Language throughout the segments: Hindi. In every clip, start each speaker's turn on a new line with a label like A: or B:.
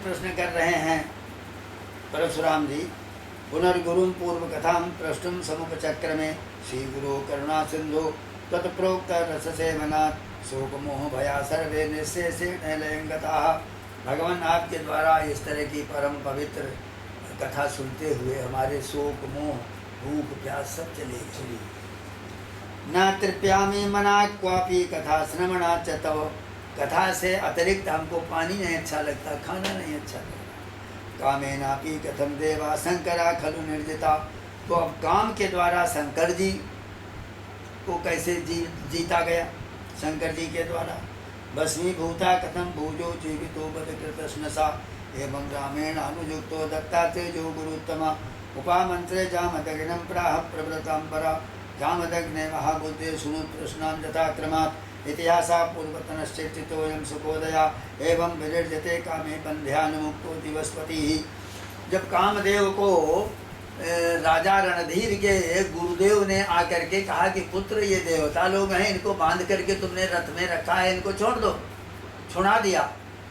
A: प्रश्न कर रहे हैं परशुराम जी। पुनर्गुरुं पूर्व कथां प्रष्टुम समुपचक्र में श्री गुरु करुणा सिंधु तत्प्रोक्त रस सेवनात् शोक मोह भया सर्वे निःशेषेण लयं गताः। भगवान आपके द्वारा इस तरह की परम पवित्र कथा सुनते हुए हमारे शोक मोह भूख प्यास सब चले गए। न तृप्यामि मना क्वापि कथा श्रवणात् च तव। कथा से अतिरिक्त हमको पानी नहीं अच्छा लगता, खाना नहीं अच्छा लगता। कामेनापि कथम देवा शंकरा खलु निर्जिता। तो अब काम के द्वारा शंकर जी को कैसे जीता गया? शंकर जी के द्वारा भस्मीभूता कथम भूजो जीवितो बदकृतस्नसा एवं रामेण अनुयुक्तो दत्तात्रेयो गुरुत्तमा उपामंत्रे जामदग्नं प्राह प्रव्रतांबरा जामदग्ने महाबुद्धे सुनु तृष्णां यथाक्रमात् इतिहासा पूर्वतनश्चेष्टितोऽयं सुखोदया एवं विनिर्जते कामे बंध्यानुमुक्तो दिवस्पति। जब कामदेव को राजा रणधीर के गुरुदेव ने आकर के कहा कि पुत्र ये देवता लोग हैं, इनको बांध करके तुमने रथ में रखा है, इनको छोड़ दो, छुड़ा दिया,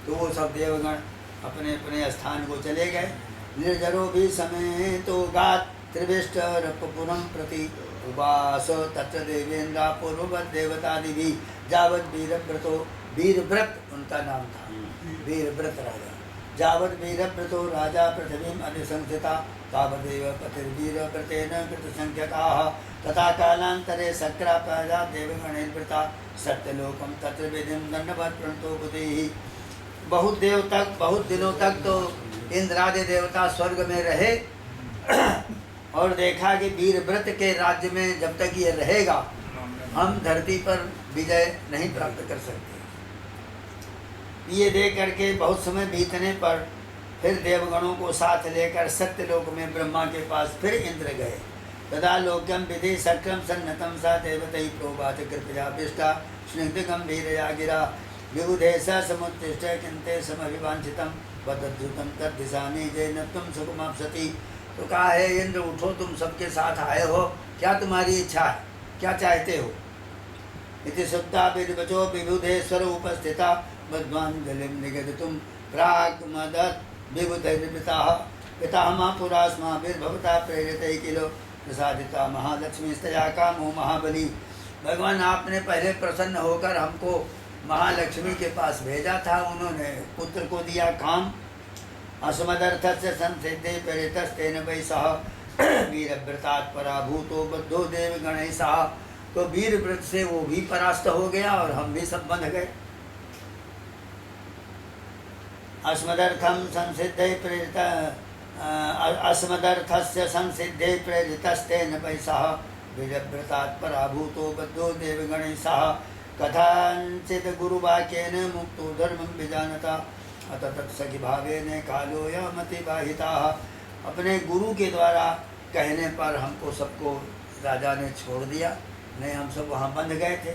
A: तो वो सब देवगण अपने अपने स्थान को चले गए। निर्जरो भी समय तो गात त्रिविष्ट रपुरम प्रति उवास तत्र देवेन्द्रा पूर्ववत देवतादि भी जावत वीरव्रतो, वीरव्रत उनका नाम था, वीरव्रत राजा। जावत वीरव्रतो राजा पृथ्वीम अधिसंस्थिता तावदेव पतिर्वीरव्रतेन कृतसंख्यकाः तथा कालांतरे शक्रापया देवगणैर्वृता सत्यलोकम तत्र विधिं दंडवत् प्रणतो बुद्धिः। बहुत दिनों तक तो इंद्रादि देवता स्वर्ग में रहे और देखा कि वीरव्रत के राज्य में जब तक ये रहेगा हम धरती पर विजय नहीं प्राप्त कर सकते। ये देख करके बहुत समय बीतने पर फिर देवगणों को साथ लेकर सत्यलोक में ब्रह्मा के पास फिर इंद्र गए। तदा लोक्यम विधि सक्रम सन्नतम सा देवतै प्रोवाच कृपयाभिष्टा स्निग्ध गंभीरया गिरा विबुधे स समुत्तिष्ठ किन्ते समभिवांछितं वदद्रुतं तद्दिशामि जैन तुम सुखमाप्स्यति। तो कहा है इंद्र उठो, तुम सबके साथ आए हो, क्या तुम्हारी इच्छा है, क्या चाहते हो? इति सुप्ता विद्वचो विबुधेश्वर उपस्थिता मध्वांजलिं निगदितुं प्राक् मदत् विबुधैर्वृताः पितामह पुरास्माभिर्भवता प्रेरितै किलो प्रसादिता महालक्ष्मीस्तया कामो महाबली। भगवान आपने पहले प्रसन्न होकर हमको महालक्ष्मी के पास भेजा था, उन्होंने पुत्र को दिया काम। अस्मदर्थस्य संसिद्धे प्रेरितस्तेन वै सह वीरव्रतात् पराभूतो बद्धो देवगणैः सह। तो वीरव्रत से वो भी परास्त हो गया और हम भी सब बंध गए। अस्मदर्थम संसिद्धे प्रेरित अस्मदर्थस्य संसिद्धे प्रेरितस्तेन वै सह वीरव्रतात् पराभूतो बद्धो देवगणैः सह कथंचित् गुरुवाक्येन मुक्तो धर्मं विजानता अत तत्सखी भावे ने कालो मतिबाहिता। अपने गुरु के द्वारा कहने पर हमको सबको राजा ने छोड़ दिया, नहीं हम सब वहाँ बंध गए थे।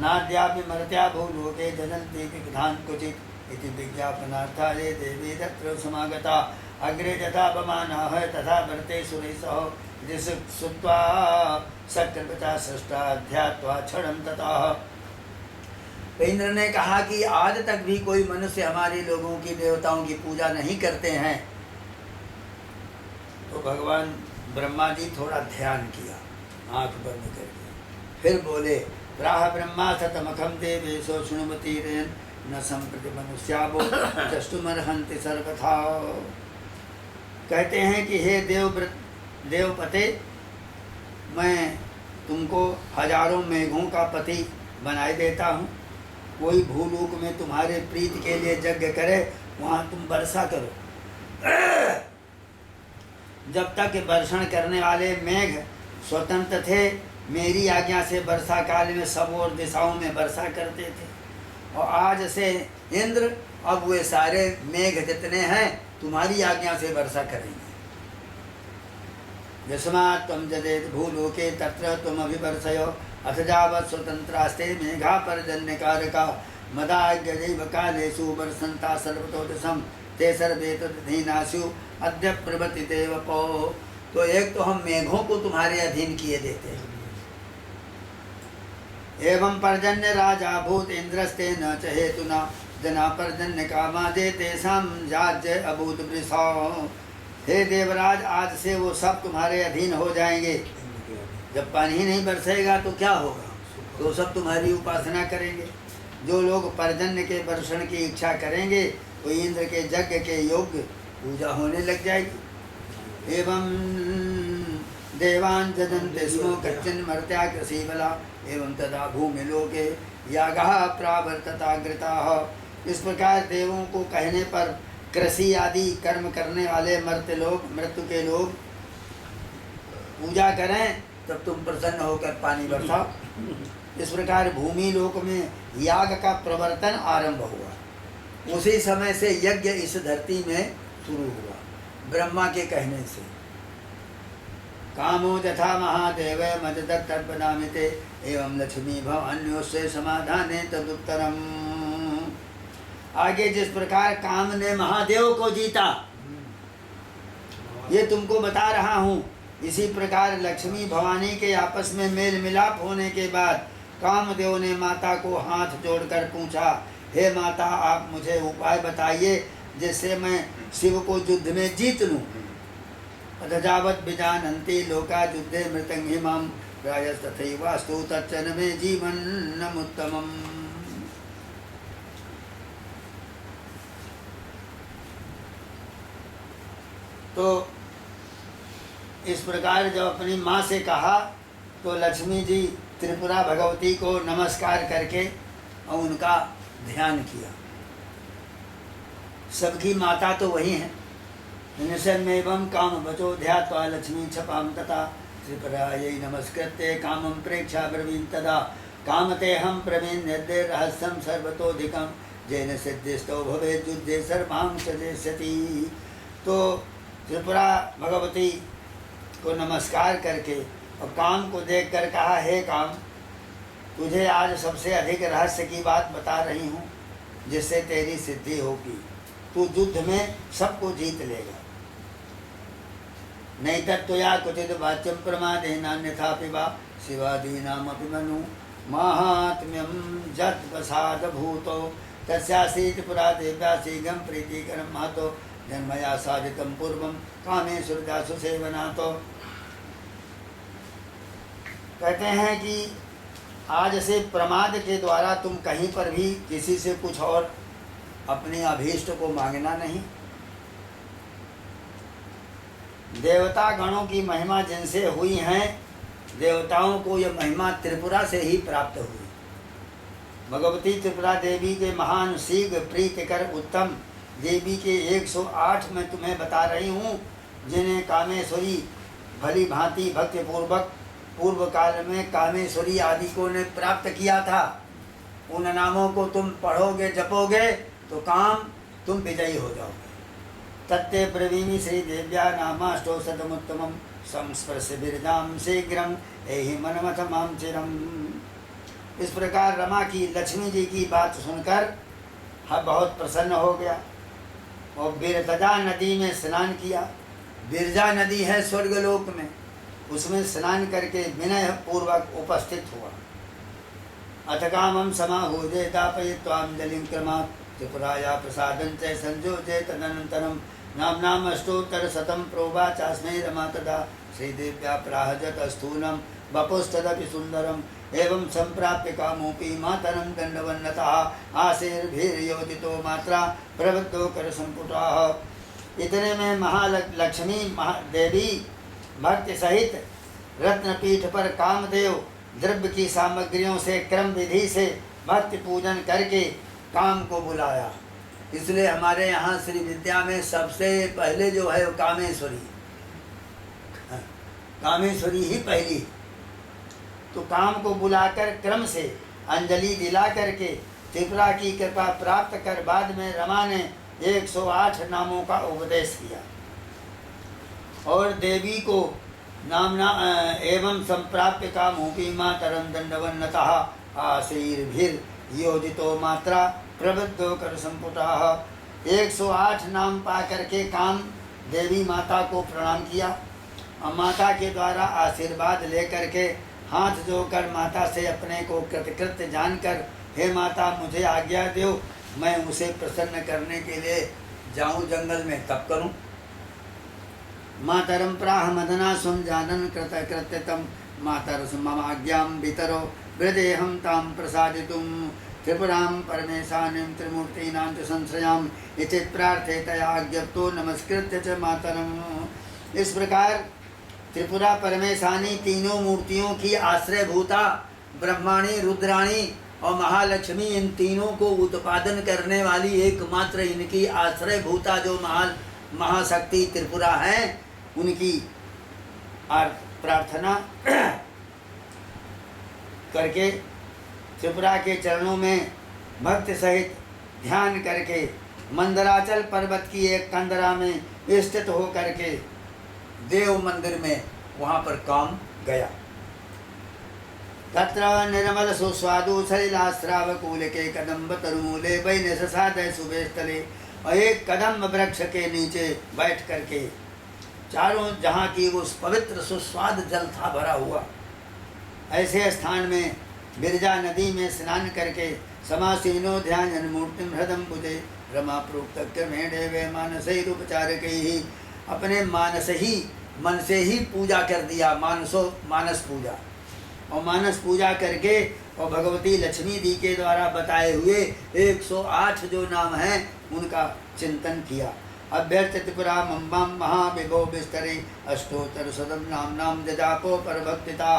A: नाद्यापि मर्त्या भूलोके जनन्ति विधान क्वचित् इति विज्ञापनार्थाय देवी तत्र समागता अग्रे यथा अपमानाः तथा वर्ते सुरैः सह श्रुत्वा सकृपता सृष्टा ध्यात्वा क्षणं ततः। इंद्र ने कहा कि आज तक भी कोई मनुष्य हमारे लोगों की देवताओं की पूजा नहीं करते हैं। तो भगवान ब्रह्मा जी थोड़ा ध्यान किया, आंख बंद करके फिर बोले प्राह ब्रह्मा सतमखम देवेशो शृण्वति रेन न संप्रति मनुष्यावो चष्टुमर्हन्ति सर्वथा। कहते हैं कि हे देवपते, मैं तुमको हजारों मेघों का पति बनाए देता हूँ। कोई भूलोक में तुम्हारे प्रीत के लिए यज्ञ करे, वहाँ तुम वर्षा करो। जब तक वर्षण करने वाले मेघ स्वतंत्र थे, मेरी आज्ञा से वर्षा काल में सब और दिशाओं में वर्षा करते थे। और आज से इंद्र, अब वे सारे मेघ जितने हैं तुम्हारी आज्ञा से वर्षा करेंगे। यस्मात् त्वं जदेत भूलोके तत्र त्वमभिवर्षय अथ जावत् स्वतंत्रास्ते मेघा पर्जन्यकारका मदाज्ञैव कालेषु वर्षन्ता सर्वतो दिशं ते सर्वे तदधीनासु अद्य प्रवृत्ति देवपो। तो एक तो हम मेघों को तुम्हारे अधीन किए देते हैं। एवं पर्जन्य राजा भूत इंद्रस्ते न च हेतुना जना पर्जन्य कामादे तेषाम राज्य अभूत वृषा। हे देवराज, आज से वो सब तुम्हारे अधीन हो जाएंगे। जब पानी ही नहीं बरसेगा तो क्या होगा? तो सब तुम्हारी उपासना करेंगे। जो लोग पर्जन्य के वर्षण की इच्छा करेंगे तो इंद्र के यज्ञ के योग्य पूजा होने लग जाएगी। एवं देवान् जजन्ते स्म कच्चिन् मर्त्या कृषिबला एवं तदा भूमि लोके यागः प्रावर्तताग्रताः। इस प्रकार देवों को कहने पर कृषि आदि कर्म करने वाले मर्त्य लोग, मृत्यु के लोग पूजा करें, तब तुम प्रसन्न होकर पानी बरसाओ। इस प्रकार भूमि लोक में याग का प्रवर्तन आरंभ हुआ। उसी समय से यज्ञ इस धरती में शुरू हुआ, ब्रह्मा के कहने से। कामो यथा महादेव मददत्तर्पणामिते एवं लक्ष्मी भव अन्योस्य समाधाने तदुत्तरम। आगे जिस प्रकार काम ने महादेव को जीता, ये तुमको बता रहा हूँ। इसी प्रकार लक्ष्मी भवानी के आपस में मेल मिलाप होने के बाद कामदेव ने माता को हाथ जोड़कर पूछा, हे माता, आप मुझे उपाय बताइए जिससे मैं शिव को युद्ध में जीत लूँ। अधजावत विजानन्ति लोका युद्धे मृतंगिमाम प्रायस्तथैवास्तु तच्चन में जीवनमुत्तमम्। तो इस प्रकार जब अपनी माँ से कहा तो लक्ष्मी जी त्रिपुरा भगवती को नमस्कार करके और उनका ध्यान किया। सबकी माता तो वही हैं। निशन्मेवं काम बचो ध्यात्वा लक्ष्मी छपाम तथा त्रिपुरायै नमस्कृत्य कामं प्रेक्षा ब्रवीण तदा कामते हम प्रवीण निर्दे रहस्यम सर्वतोधिकम जैन सिद्धिस्तो भवेत् युद्धे सर्वां सजेष्यति। तो त्रिपुरा भगवती को नमस्कार करके और काम को देखकर कहा, हे काम, तुझे आज सबसे अधिक रहस्य की बात बता रही हूँ जिससे तेरी सिद्धि होगी। तू युद्ध में सबको जीत लेगा। नहीं तत्वया क्वचित वाच्यम प्रमादेन अन्यथापि वा शिवादीनामपि मनु माहात्म्यम जत प्रसाद भूतो तस्यासीत पुरा देव्या शीघ्रं प्रीतिकरं महतो जन्मया साधितं पूर्वं कामेषु दासु सेवनातो। कहते हैं कि आज से प्रमाद के द्वारा तुम कहीं पर भी किसी से कुछ और अपने अभीष्ट को मांगना नहीं। देवता गणों की महिमा जिनसे हुई है, देवताओं को यह महिमा त्रिपुरा से ही प्राप्त हुई। भगवती त्रिपुरा देवी के महान शीघ्र प्रीतिकर उत्तम देवी के 108 मैं तुम्हें बता रही हूँ, जिन्हें कामेश्वरी भली भांति भक्तिपूर्वक पूर्व काल में कामेश्वरी आदि को ने प्राप्त किया था। उन नामों को तुम पढ़ोगे जपोगे तो काम तुम विजयी हो जाओगे। तत्ते ब्रवीमि श्री देव्या नामाष्टो शतमुत्तमं संस्पर्श बिरजाम शीघ्रम एहि मनमथ माम चिरम। इस प्रकार रमा की लक्ष्मी जी की बात सुनकर बहुत प्रसन्न हो गया और बिरतजा नदी में स्नान किया। बिरजा नदी है स्वर्गलोक में, उसमें स्नान करके विनय पूर्वक उपस्थित हुआ। अथ कामं समाहूजे दापयित्वांजलिं क्रमात् त्रिपुराया प्रसादं च संयोजे तदनन्तरं नाम्नामष्टोत्तरशतं प्रोवाचास्मै रमा तदा श्रीदेव्या प्राहजत स्थूलं वपुस्तदपि सुन्दरम् एवं संप्राप्य कामोऽपि मातरं दण्डवन्नतः आशीर्भिर्योजितो मात्रा प्रवृत्तो करसंपुटाः। इतने में महालक्ष्मी देवी भक्ति सहित रत्नपीठ पर कामदेव द्रव्य की सामग्रियों से क्रम विधि से भक्ति पूजन करके काम को बुलाया। इसलिए हमारे यहाँ श्री विद्या में सबसे पहले जो है वो कामेश्वरी, कामेश्वरी ही पहली। तो काम को बुलाकर क्रम से अंजलि दिला करके त्रिपुरा की कृपा प्राप्त कर बाद में रमा ने 108 नामों का उपदेश किया और देवी को नामना एवं संप्राप्य कामोऽपि मातरं दण्डवन्नतः आशीर्भिर योजितो मात्रा प्रवृद्धो कर संपुटाः। 108 नाम पा करके काम देवी माता को प्रणाम किया और माता के द्वारा आशीर्वाद लेकर के हाथ जोड़कर माता से अपने को कृतकृत्य जानकर, हे माता मुझे आज्ञा दो मैं उसे प्रसन्न करने के लिए जाऊं जंगल में तब करूं। मातरम प्राह मदना सुम जानन कृत कृत्यतम मातरस ममाज्ञां वितरो हृदयहं तां प्रसादितुं त्रिपुरां परमेशानीं त्रिमूर्तीनां च संश्रयाम् इति प्रार्थयतया ज्ञप्तो नमस्कृत्य च मातरम्। इस प्रकार त्रिपुरा परमेशानी तीनों मूर्तियों की आश्रयभूता ब्रह्माणी, रुद्राणी और महालक्ष्मी, इन तीनों को उत्पादन करने वाली एकमात्र इनकी आश्रयभूता जो महाशक्ति त्रिपुरा है, उनकी प्रार्थना करके त्रिपुरा के चरणों में भक्ति सहित ध्यान करके मंदराचल पर्वत की एक कंदरा में स्थित हो करके देव मंदिर में वहाँ पर काम गया। तत्र निर्मल सुस्वादु सलिलास्रावकूल के कदम्ब तरुमूले वैनसादय सुबेस्तले, और एक कदम्ब वृक्ष के नीचे बैठ करके चारों जहाँ की उस पवित्र सुस्वाद जल था भरा हुआ, ऐसे स्थान में बिरजा नदी में स्नान करके समासीनो ध्यान मूर्तिम हृदम बुधे रमा प्रोक्त मेढ़े वे मानसई रूपचारक ही, अपने मन से ही पूजा कर दिया, मानस पूजा। और मानस पूजा करके और भगवती लक्ष्मी दी के द्वारा बताए हुए 108 जो नाम हैं उनका चिंतन किया। अभ्यर्थ त्रिपुरा मम्बम महाविभो विस्तरे अष्टोत्तर सदम नाम जजापो परभक्तिता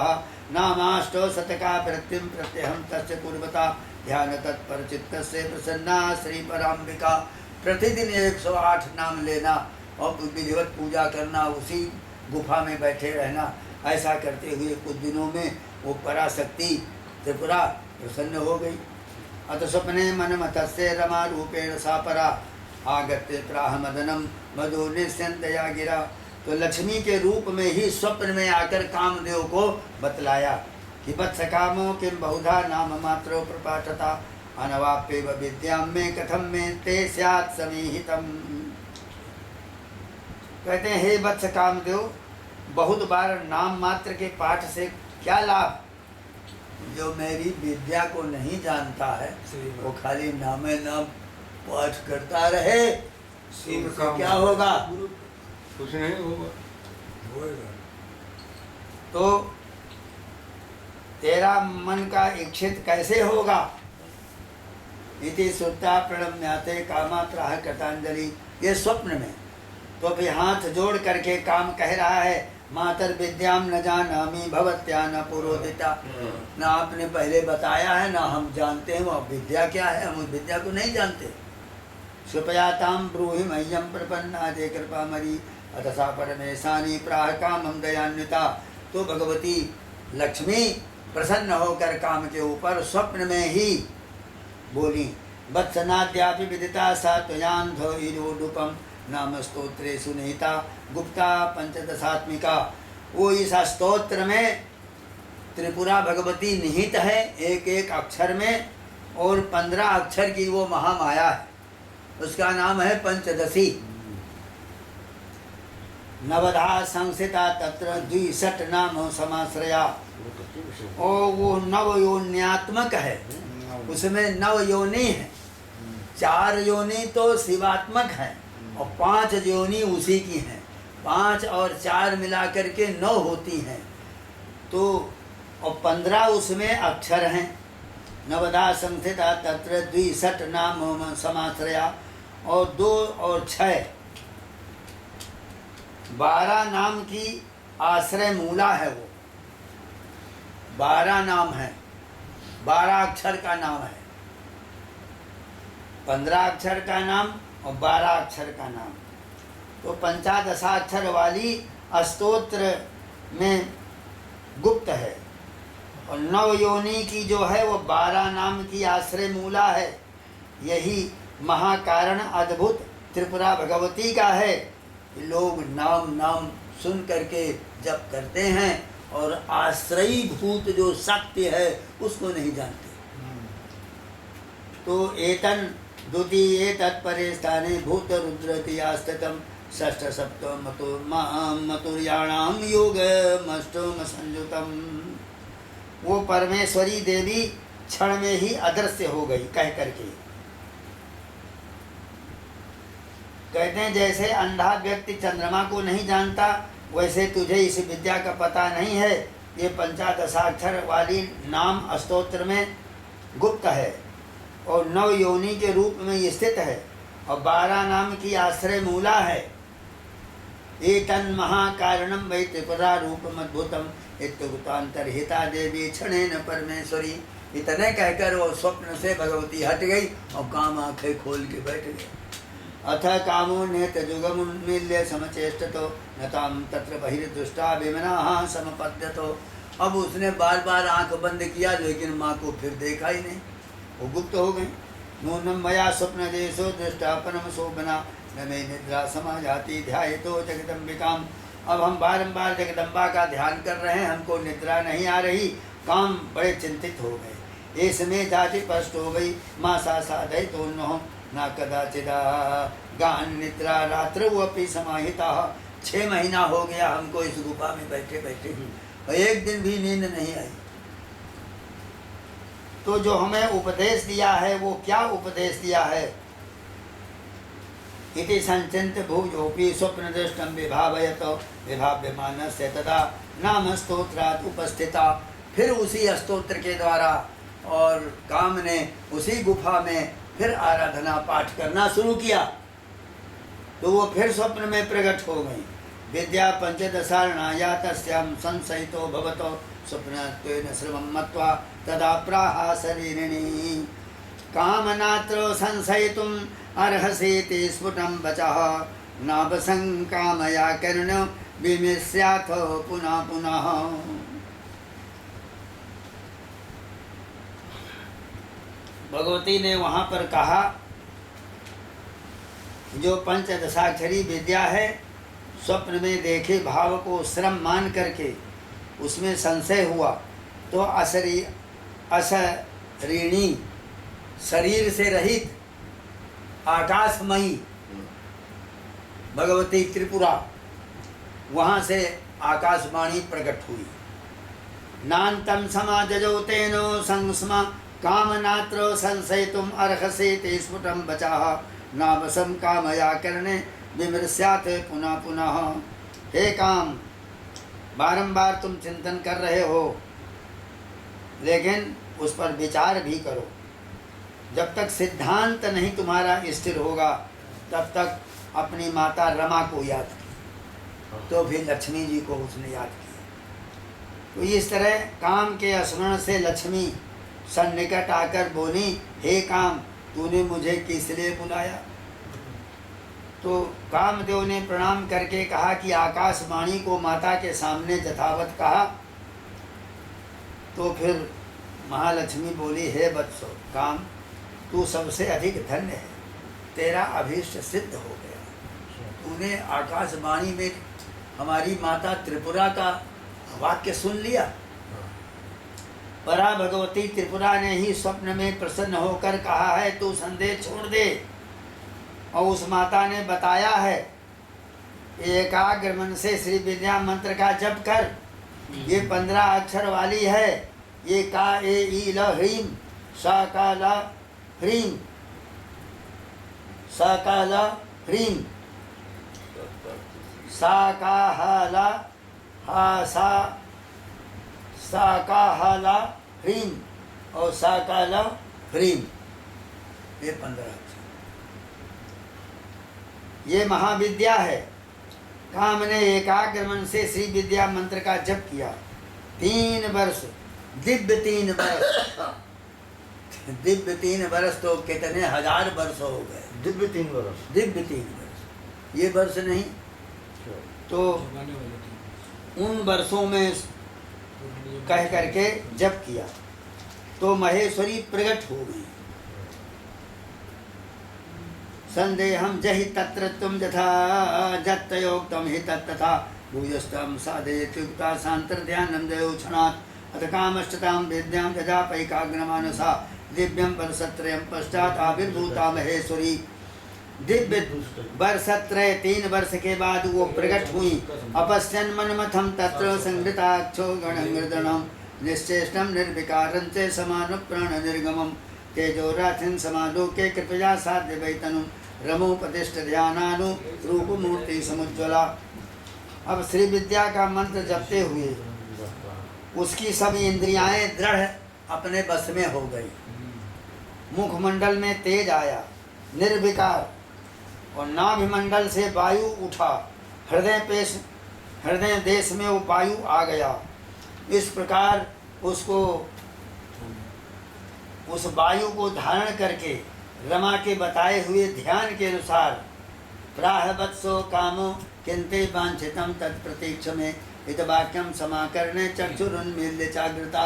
A: नामाष्टो शतका प्रत्यम प्रत्यहम तस्य कुर्वता ध्यान तत्पर चित्त से प्रसन्ना श्री पराम्बिका। प्रतिदिन 108 नाम लेना और विधिवत पूजा करना, उसी गुफा में बैठे रहना, ऐसा करते हुए कुछ दिनों में वो पराशक्ति त्रिपुरा प्रसन्न हो गई। अत स्वप्ने मन मतस्य रमा रूपेण सा परा आगत्य प्राह मदनम मधु निश्चंतया गिरा। तो लक्ष्मी के रूप में ही स्वप्न में आकर कामदेव को बतलाया कि वत्स कामो किम बहुधा नाम मात्रो प्रपाठता अनवाप्येव विद्याम में कथम में ते स्यात् समीहितम। कहते हैं हे वत्स कामदेव, बहुत बार नाम मात्र के पाठ से क्या लाभ? जो मेरी विद्या को नहीं जानता है वो खाली नामे नाम पाठ करता रहे, क्या होगा?
B: कुछ नहीं होगा।
A: तो तेरा मन का इच्छित कैसे होगा? इति सुत्ता प्रणम्याते कामा प्राह कृतांजलि। ये स्वप्न में तो अभी हाथ जोड़ करके काम कह रहा है, मातर विद्याम न जानामि भवत्या न पुरोदिता। ना आपने पहले बताया है, ना हम जानते हैं वो विद्या क्या है, हम उस विद्या को नहीं जानते। सुपयाताम ब्रूहि मह्यम प्रपन्ना दे कृपा मरी अतसा परमेशानी प्राह कामम दयान्विता। तो भगवती लक्ष्मी प्रसन्न होकर काम के ऊपर स्वप्न में ही बोली, वत्सनाद्यापि विदिता सा त्वयान्धो ईरोडुपम नाम स्तोत्रे सुनिहिता गुप्ता पंचदशात्मिका। वो इस स्तोत्र में त्रिपुरा भगवती निहित है एक एक अक्षर में, और 15 अक्षर की वो महामाया है, उसका नाम है पंचदशी। नवधा संस्थिता तत्र द्विषट नाम समाश्रया। और वो नवयोन्यात्मक है, उसमें 9 योनि है। 4 योनि तो शिवात्मक है और 5 योनि उसी की हैं। 5 और 4 मिला करके 9 होती हैं। तो और 15 उसमें अक्षर हैं। नवधा संस्थिता तत्र द्विषट नाम समाश्रया। और 2 और 6 12 नाम की आश्रय मूला है। वो 12 नाम है, 12 अक्षर का नाम है। 15 अक्षर का नाम और 12 अक्षर का नाम। तो पंचादशाक्षर वाली स्तोत्र में गुप्त है, और 9 योनि की जो है वो 12 नाम की आश्रय मूला है। यही महाकारण अद्भुत त्रिपुरा भगवती का है। लोग नाम सुन करके जप करते हैं और आश्रयी भूत जो शक्ति है उसको नहीं जानते। तो एतन द्वितीये तत्परे स्थाने भूत रुद्रतिया स्थितम षष्ठ सप्तम मतुर्याणाम योगमष्टम संयुतम। वो परमेश्वरी देवी क्षण में ही अदृश्य हो गई कह करके। कहते हैं जैसे अंधा व्यक्ति चंद्रमा को नहीं जानता, वैसे तुझे इस विद्या का पता नहीं है। ये 15 वाली नाम स्तोत्र में गुप्त है और 9 योनि के रूप में स्थित है और 12 नाम की आश्रय मूला है। एतन् महाकारणम वै त्रिपुरा रूपमद्भुतम इत्युक्तांतर्हिता देवी क्षणेन परमेश्वरी। इतने कहकर वो स्वप्न से भगवती हट गई और काम आंखें खोल के बैठ गई। अथ कामो नेत जुगमुन्मील्य समचेष्टतो नताम तत्र बहिर्दुष्टा विमनाः समपद्यतो। अब उसने बार बार आंख बंद किया लेकिन माँ को फिर देखा ही नहीं, वो गुप्त हो गई। नूनम मया स्वप्न देशो दृष्टा परम शोभना न मे निद्रा समाजाति ध्यायतो जगदम्बिकाम। अब हम बारंबार जगदम्बा का ध्यान कर रहे हैं, हमको निद्रा नहीं आ रही, काम बड़े चिंतित हो गए। इसमें जाति स्पष्ट हो गई माँ सा साधय तो न कदाचिदा गान निद्रा रात्र अपनी समाहिता। 6 महीना हो गया हमको इस गुफा में बैठे बैठे और एक दिन भी नींद नहीं आई। तो जो हमें उपदेश दिया है वो क्या उपदेश दिया है? इति संचिंत भुजोपि स्वप्न दृष्टम विभावयत विभाव्यमानस्य तदा नाम स्तोत्रात् उपस्थिता। फिर उसी स्तोत्र के द्वारा और काम ने उसी गुफा में फिर आराधना पाठ करना शुरू किया। तो वो फिर स्वप्न में प्रकट हो गई। विद्या 15 तस्यां संशयितो भवतो स्वप्नत्वेन श्रमं मत्वा तदा प्राह शरीरिणी कामनात्र संशयितुम् अर्हसीति स्फुटं वचः नाभसंकामया कर्ण विमिष्याथ पुनः पुनः। भगवती ने वहाँ पर कहा जो 15 विद्या है, स्वप्न में देखे भाव को श्रम मान करके उसमें संशय हुआ तो अशरीणी शरीर से रहित आकाशमयी भगवती त्रिपुरा, वहाँ से आकाशवाणी प्रकट हुई। नान्तं समाजजो तेनो संस्म कामनात्र संशयितुम् अर्हसे ते स्फुटं वचः नावसं कामया करणे विमृश्यात् पुनः पुनः। हे काम, बारंबार तुम चिंतन कर रहे हो लेकिन उस पर विचार भी करो। जब तक सिद्धांत नहीं तुम्हारा स्थिर होगा तब तक अपनी माता रमा को याद की, तो फिर लक्ष्मी जी को उसने याद किया। तो इस तरह काम के स्मरण से लक्ष्मी सन्निकट आकर बोली, हे काम, तूने मुझे किस लिए बुलाया? तो कामदेव ने प्रणाम करके कहा कि आकाशवाणी को माता के सामने यथावत कहा। तो फिर महालक्ष्मी बोली, हे वत्सो काम, तू सबसे अधिक धन्य है, तेरा अभीष्ट सिद्ध हो गया। तूने आकाशवाणी में हमारी माता त्रिपुरा का वाक्य सुन लिया। परा भगवती त्रिपुरा ने ही स्वप्न में प्रसन्न होकर कहा है तू संदेह छोड़ दे, और उस माता ने बताया है एकाग्र मन से श्री विद्या मंत्र का जप कर। ये 15 अक्षर वाली है। ये का ए ई ल ह्रीम सा का ला ह्रीम सा का ला ह्रीम सा का हा ला हा सा का हा ला ह्रीम और सा का ला ह्रीम। ये 15 अक्षर, ये महाविद्या है। काम ने एकाग्र मन से श्री विद्या मंत्र का जप किया। 3 वर्ष, दिव्य 3 वर्ष, दिव्य 3 वर्ष तो कितने हजार वर्ष हो गए।
B: दिव्य 3 वर्ष,
A: दिव्य 3 वर्ष, ये वर्ष नहीं। तो उन वर्षों में कह करके जप किया तो महेश्वरी प्रकट हो गई। संदेहम जहि तत्र तुम यथा जत्तयोक्तम हि तत्तथा भूयस्तम साधयत्युक्ता शांतर ध्यानं देव क्षणात् अथ कामष्टतां विद्यां यजापैकाग्रमानसा दिव्यं वर्षत्रयं पश्चात् आविर्भूता महेश्वरी। दिव्य वर्षत्रय 3 वर्ष के बाद वो प्रकट हुई। अपश्यन् मनमथं तत्र संगृताक्षो गणंगृदणं निश्चेष्टं निर्विकारं च समानुप्राण निर्गमं तेजोराथिं समालोके कृपया साध्य वैतनुं रमोपतिष्ठ ध्यानानु रूप मूर्ति समुज्ज्वला। अब श्री विद्या का मंत्र जपते हुए उसकी सभी इंद्रियाएं दृढ़ अपने बस में हो गई। मुखमंडल में तेज आया निर्विकार और नाभिमंडल से वायु उठा। हृदय देश में वो वायु आ गया। इस प्रकार उसको उस वायु को धारण करके रमा के बताए हुए ध्यान के अनुसार प्राह वत्सो कामो किंते वांछितम तत्प्रतीक्ष में इत वाक्यम समाकर्णे चक्षुरुन्मील्य चाग्रता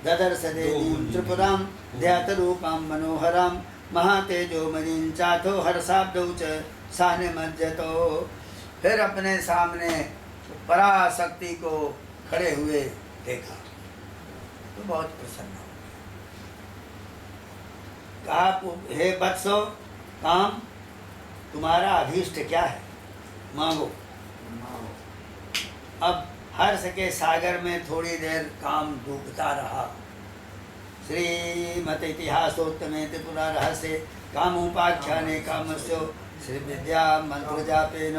A: ददर्श देवीं त्रिपुरां ध्यातरूपां मनोहरां महातेजोमयीं चाथो हर्षाब्दौ च सानिमज्जतो। फिर अपने सामने पराशक्ति को खड़े हुए देखा तो बहुत प्रसन्न हो गया। कहा हे वत्सो काम तुम्हारा अभीष्ट क्या है, मांगो। अब हर्ष के सागर में थोड़ी देर काम डूबता रहा। श्रीमत इतिहासोत्तमे त्रिपुरा रहस्य कामोपाख्याने कामस्यो श्री विद्या मंत्र जापेन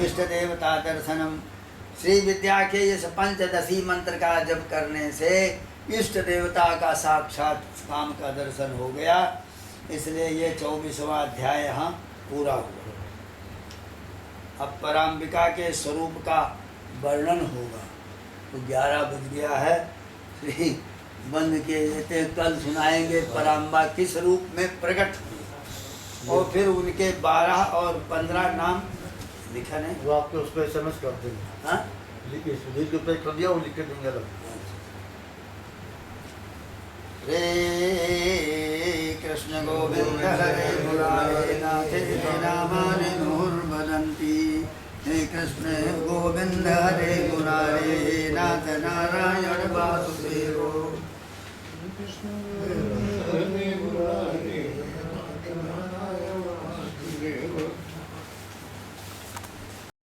A: इष्ट देवता दर्शनम। श्री विद्या के इस पंचदशी मंत्र का जप करने से इष्ट देवता का साक्षात काम का दर्शन हो गया। इसलिए ये 24वां अध्याय यहाँ पूरा हुआ। अब पराम्बिका के स्वरूप का वर्णन होगा। तो 11 बज गया है, श्री बंद के देते कल सुनाएंगे पराम्बा किस रूप में प्रकट हुई और फिर उनके 12 और 15 नाम लिखा नहीं
C: वो आपके उस पर SMS कर देंगे।
A: हाँ
C: लिखिए सुधीर के पे कर दिया, वो लिख के देंगे लोग।
A: रे कृष्ण गोविंद हरे मुरारे नाथे नामानि मुहुर्वदन्ति। हे कृष्ण गोविंद हरे मुरारे नाथ नारायण वासुदेव।